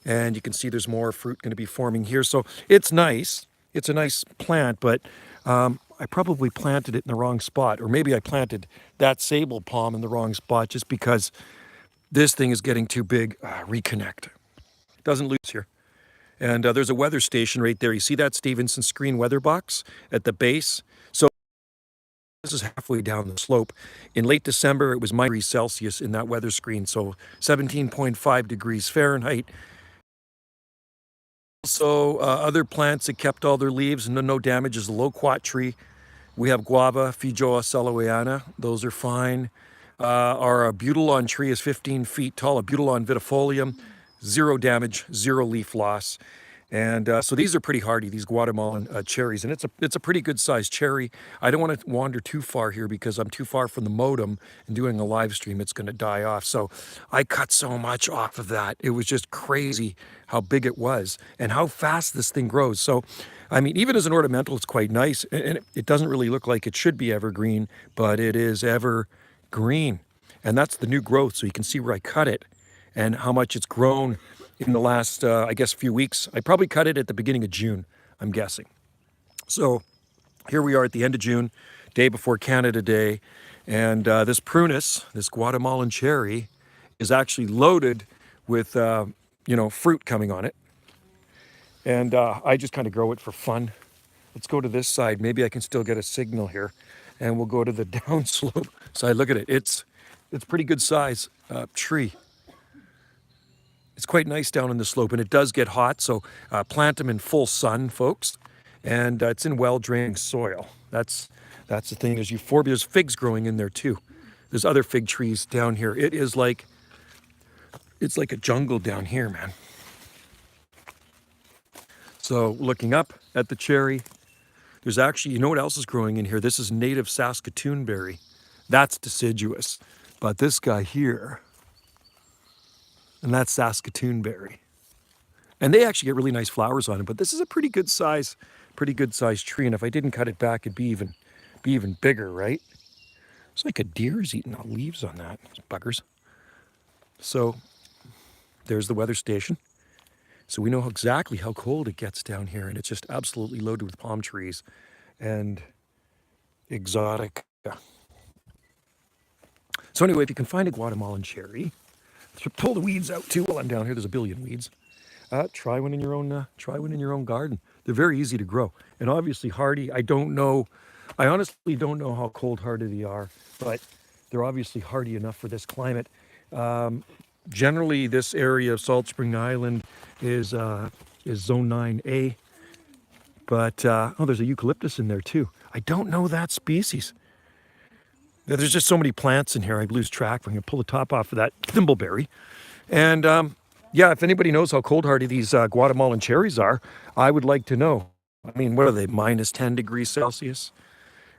And you can see there's more fruit going to be forming here. So it's nice. It's a nice plant, but I probably planted it in the wrong spot. Or maybe I planted that sable palm in the wrong spot just because this thing is getting too big. Reconnect. It doesn't lose here. And there's a weather station right there. You see that Stevenson screen weather box at the base? So this is halfway down the slope. In late December, it was -°C in that weather screen. So 17.5 degrees Fahrenheit. Also, other plants that kept all their leaves, no damage, is the loquat tree. We have guava, Feijoa salawiana. Those are fine. Our butylon tree is 15 feet tall, a butylon vitifolium. 0 damage, 0 leaf loss. And so these are pretty hardy, these Guatemalan cherries. And it's a pretty good sized cherry. I don't want to wander too far here because I'm too far from the modem and doing a live stream, it's going to die off. So I cut so much off of that. It was just crazy how big it was and how fast this thing grows. So, I mean, even as an ornamental, it's quite nice. And it doesn't really look like it should be evergreen, but it is evergreen. And that's the new growth. So you can see where I cut it and how much it's grown in the last, I guess, few weeks. I probably cut it at the beginning of June, I'm guessing. So here we are at the end of June, day before Canada Day. And this prunus, this Guatemalan cherry, is actually loaded with, fruit coming on it. And I just kind of grow it for fun. Let's go to this side. Maybe I can still get a signal here. And we'll go to the downslope side. Look at it. It's pretty good size tree. It's quite nice down on the slope, and it does get hot, so plant them in full sun, folks. And it's in well-drained soil. That's the thing. There's euphorbia. There's figs growing in there too. There's other fig trees down here. It's like a jungle down here, man. So looking up at the cherry, there's actually, you know what else is growing in here? This is native Saskatoon berry. That's deciduous. But this guy here, and that's Saskatoon berry. And they actually get really nice flowers on it, but this is a pretty good size tree. And if I didn't cut it back, it'd be even bigger, right? It's like a deer's eating the leaves on that. Those buggers. So there's the weather station. So we know exactly how cold it gets down here, and it's just absolutely loaded with palm trees and exotic. So anyway, if you can find a Guatemalan cherry, pull the weeds out too while I'm down here. There's a billion weeds. Try one in your own garden. They're very easy to grow and obviously hardy. I honestly don't know how cold hardy they are, but they're obviously hardy enough for this climate. Generally, this area of Salt Spring Island is Zone 9A. But there's a eucalyptus in there too. I don't know that species. There's just so many plants in here, I lose track. I'm going to pull the top off of that thimbleberry. And if anybody knows how cold hardy these Guatemalan cherries are, I would like to know. I mean, what are they, -10 degrees Celsius?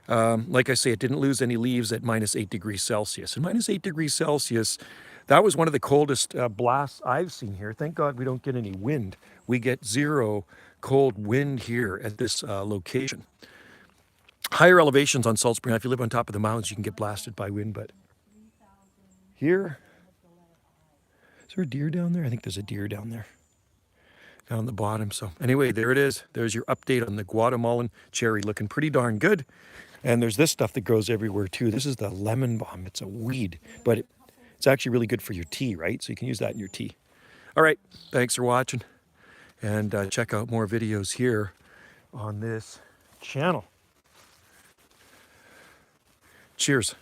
Like I say, it didn't lose any leaves at -8 degrees Celsius. And -8 degrees Celsius, that was one of the coldest blasts I've seen here. Thank God we don't get any wind. We get 0 cold wind here at this location. Higher elevations on Salt Spring, if you live on top of the mountains, you can get blasted by wind, but here, is there a deer down there? I think there's a deer down there, down on the bottom. So anyway, there it is. There's your update on the Guatemalan cherry, looking pretty darn good. And there's this stuff that grows everywhere too. This is the lemon balm. It's a weed, but it's actually really good for your tea, right? So you can use that in your tea. All right, thanks for watching. And check out more videos here on this channel. Cheers.